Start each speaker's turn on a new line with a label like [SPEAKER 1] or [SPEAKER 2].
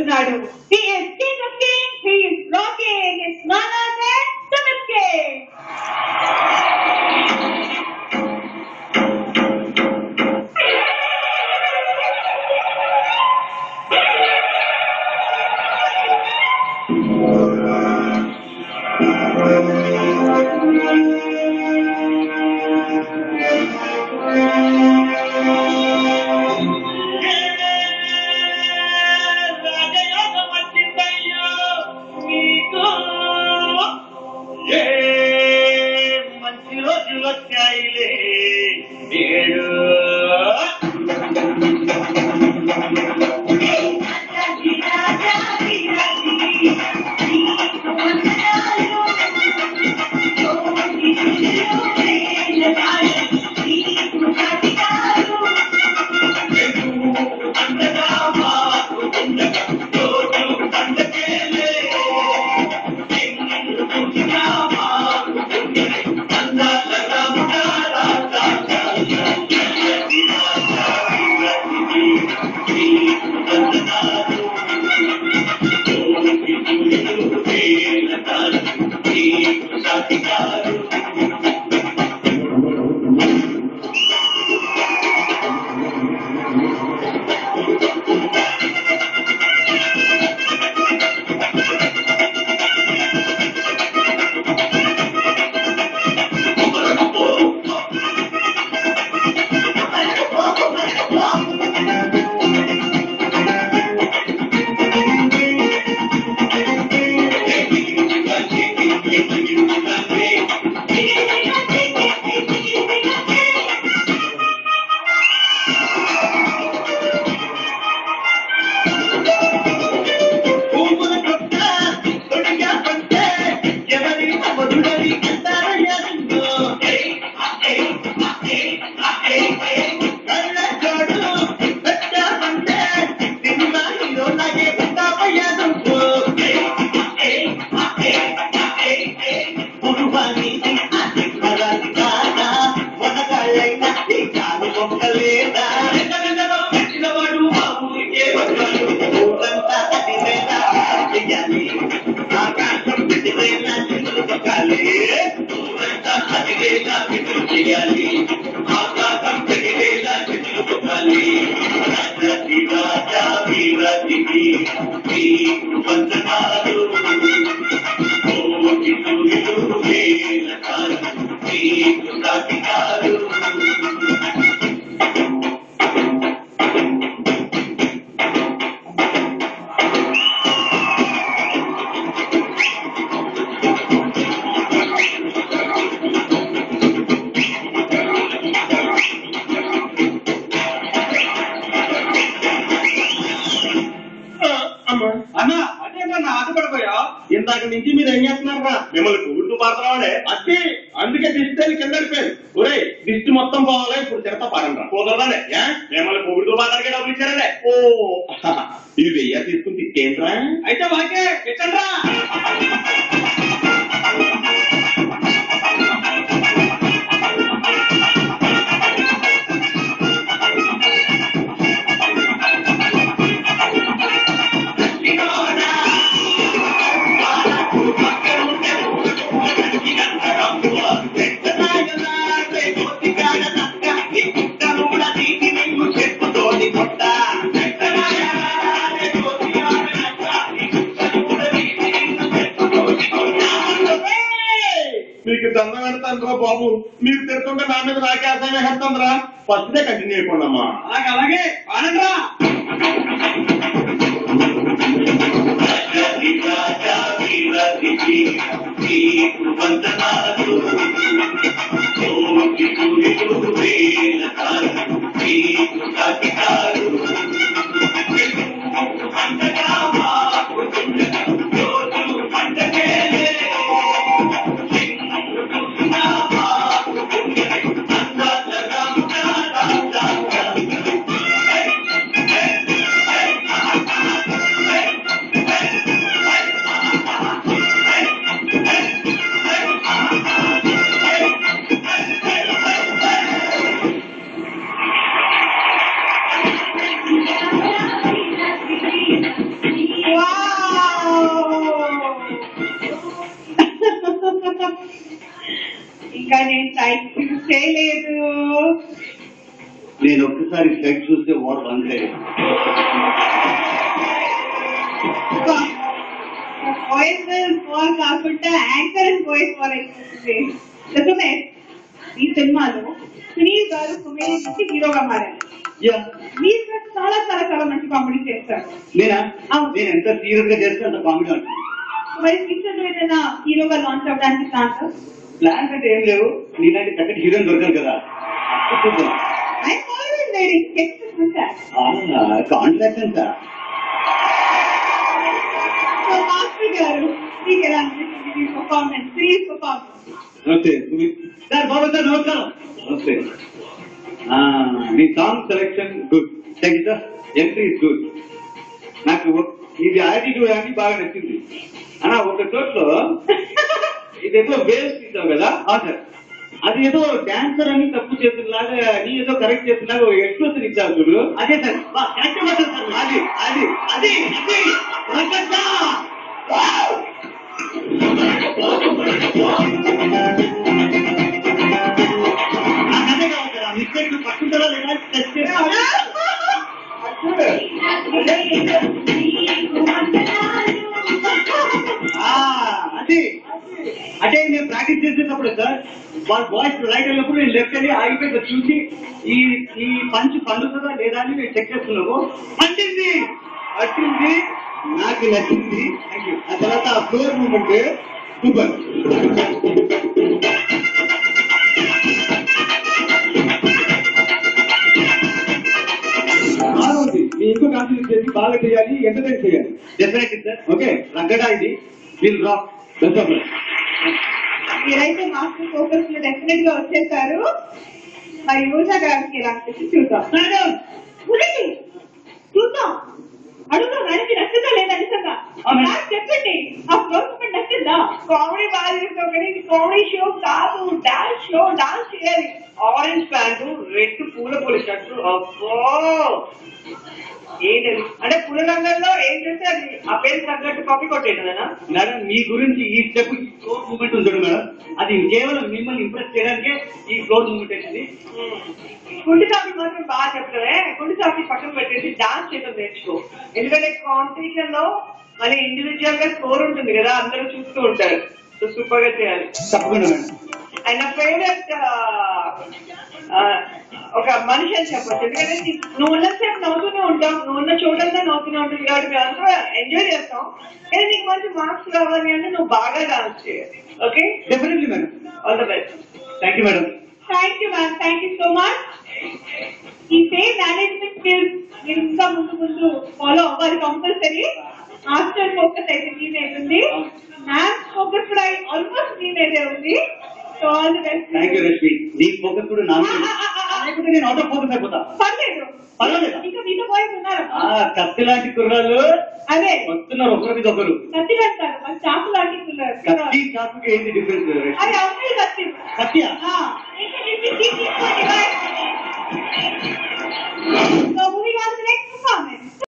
[SPEAKER 1] వస్తున్నాడు. He is king of kings, he is rocking his manners and Samake.
[SPEAKER 2] ఇందాక నుంచి మీరు ఏం చేస్తున్నారా? మిమ్మల్ని పొగుడుతూ పాడుతున్నాడే అట్టి, అందుకే దిష్టి కింద వెళ్ళిపోయారు. ఒరే దిష్టి మొత్తం పోవాలి, ఇప్పుడు తిరగతా పాడండి. పోగలరాలే మిమ్మల్ని పొగుడుతూ పాడడానికి డబ్బులు ఇచ్చారండి. ఓ ఇవి 1000 తీసుకుని తిక్కేంట్రా? అయితే వాకే ఎట్టండ్రా. మీకు దండం పెడతాను రా బాబు, మీరు తిరుగుతుంటే నా మీద నాకే అసహ్యం వేస్తుందిరా. ఫస్ట్ డే కంటిన్యూ అయిపోండమ్మా. అలాగే ఆనందరా.
[SPEAKER 1] నేను సైట్ చేయలేదు.
[SPEAKER 3] నేను ఒక్కసారి సైట్ చూస్తే వాడు అంతే.
[SPEAKER 1] వాయిస్ ఫాల్ కాకుండా యాంకర్ అండ్ వాయిస్ ఫాల్ అయిపోతుంది. నిజమే, ఈ సినిమాలో సునీల్ గారు కుమేర్ నుంచి హీరోగా మారారు. మీరు చాలా చాలా చాలా మంచి కామెడీ చేస్తారు.
[SPEAKER 3] నేను ఎంత సీరియస్ గా చేస్తే అంత కామెడీ అంటాను.
[SPEAKER 1] మరి ఫ్యూచర్ లో ఏదైనా హీరోగా లాంచ్ అవ్వడానికి
[SPEAKER 3] ప్లాన్స్ అంటే ఏం లేవు. నీలాంటి చక్కటి హీరోయిన్ దొరకాలి కదా. కాంట్రాక్ట్ ఎంత
[SPEAKER 1] గారు మీకు ఎలా అనిపిస్తుంది పర్ఫార్మెన్స్?
[SPEAKER 3] నమస్తే సార్. బాబు సార్ నమస్కారం. నమస్తే. మీ song selection good, entry good. నాకు ఇది యాటిట్యూడ్ అని బాగా నచ్చింది. అన్నా ఒక చోట్లో ఇదేదో వేవ్స్ తీసావు కదా సార్, అది ఏదో డాన్సర్ అని తప్పు చేతుల్లాగా నీ ఏదో కరెక్ట్ చేతుల్లాగా ఎక్స్ప్రెషన్ ఇచ్చావు చూడు. అదే సార్ కరెక్ట్ పట్టారు సార్. అది అది అది అదే కావాలి సార్. ఆ మిస్టేక్ పట్టుకుంటారా లేదా టెస్ట్ చేస్తా. అది అంటే నేను ప్రాక్టీస్ చేసేటప్పుడు సార్ వాళ్ళ వాయిస్ రైట్ అయినప్పుడు నేను లెఫ్ట్ వెళ్ళి ఆగిపోయి చూసి ఈ ఈ పంచ్ పండుతుందా లేదా అని నేను చెక్ చేస్తున్నాము. పండింది పట్టింది, నాకు నచ్చింది. ఆ తర్వాత ఆ ఫ్లోర్ మూమెంట్ సూపర్. బాగుంది. మీ ఇంకో కాన్సెప్ట్ చేసి బాగా చేయాలి, ఎంటర్టైన్ చేయాలి. Definitely sir. ఓకే రగ్గడా ఇది విల్ రాక్.
[SPEAKER 1] మీరైతే మాస్టర్ ఫోకస్ లో డెఫినెట్ గా వచ్చేసారు. మరి ఊషా గారికి ఎలా అనిపిస్తుంది చూద్దాం. చూద్దాం. అడుగుదాం ఆయనకి నచ్చిందా లేదా నిజంగా చెప్పండి. ఆ ఫ్లోర్ మూమెంట్ నచ్చిందా? కామెడీ బాగా చేస్తావు కానీ ఇది కామెడీ షో కాదు, డాన్స్ షో. డాన్స్ చేయాలి.
[SPEAKER 4] ఆరెంజ్ ప్యాంటు, రెడ్ పూల పూల షర్టు. అబ్బో ఏంటది అంటే పూల రంగంలో ఏం చేస్తే అది ఆ పేరు తగ్గట్టు కాపీ కొట్టేటదేనా?
[SPEAKER 3] మేడం మీ గురించి ఈ స్టెప్ ఫ్లోర్ మూమెంట్ ఉంటుంది మేడం. అది కేవలం మిమ్మల్ని ఇంప్రెస్ చేయడానికే ఈ ఫ్లోర్ మూమెంట్ వచ్చింది.
[SPEAKER 4] గుండె చాపి మాత్రం బాగా చెప్తావే. గుండె చాపి పక్కన పెట్టేసి డాన్స్ చేయడం నేర్చుకో. ఎందుకంటే కాంపిటీషన్ లో మళ్ళీ ఇండివిజువల్ గా స్కోర్ ఉంటుంది కదా, అందరూ చూస్తూ ఉంటారు. సో సూపర్ గా చేయాలి.
[SPEAKER 3] తప్పకుండా మేడం.
[SPEAKER 4] ఆయన ఫేవరెట్ ఒక మనిషి అని చెప్పచ్చు. ఎందుకంటే నువ్వు ఉన్నసేపు నవ్వుతూనే ఉంటావు, నువ్వు ఉన్న చోటంతా నవ్వుతూనే ఉంటుంది కాబట్టి మేము అంతా ఎంజాయ్ చేస్తాం. కానీ నీకు మంచి మార్క్స్ రావాలి అంటే నువ్వు బాగా డాన్స్ చేయాలి. Okay
[SPEAKER 3] definitely madam.
[SPEAKER 4] All the best.
[SPEAKER 3] Thank you madam.
[SPEAKER 1] Thank you ma'am. Thank you so much. ఈ సేమ్ మేనేజ్మెంట్ స్కిల్స్ మీరు ఇంకా ముందు ముందు ఫాలో అవ్వాలి కంపల్సరీ. మాస్టర్ ఫోకస్ అయితే మీ మీద ఉంది, మ్యాథ్స్ ఫోకస్ కూడా ఆల్మోస్ట్ మీ మీదే ఉంది. So all the best.
[SPEAKER 3] Thank you Rashmi. నీ ఫోకస్ కూడా నా మీద. లేకపోతే నేను అవుట్ ఆఫ్ ఫోకస్ అయిపోతా.
[SPEAKER 1] పర్లేదు. ఇంకా మీతో బాయ్స్ ఉన్నారు.
[SPEAKER 3] కత్తి లాంటి కుర్రాళ్ళు
[SPEAKER 1] అదే
[SPEAKER 3] వస్తున్నారు ఒకరి మీద ఒకరు.
[SPEAKER 1] కత్తి కడతారు, చాకు లాంటి
[SPEAKER 3] కత్తి చాకుకి ఏంటి డిఫరెన్స్?
[SPEAKER 1] అది అమ్మాయి కత్తి.
[SPEAKER 3] కత్తియా?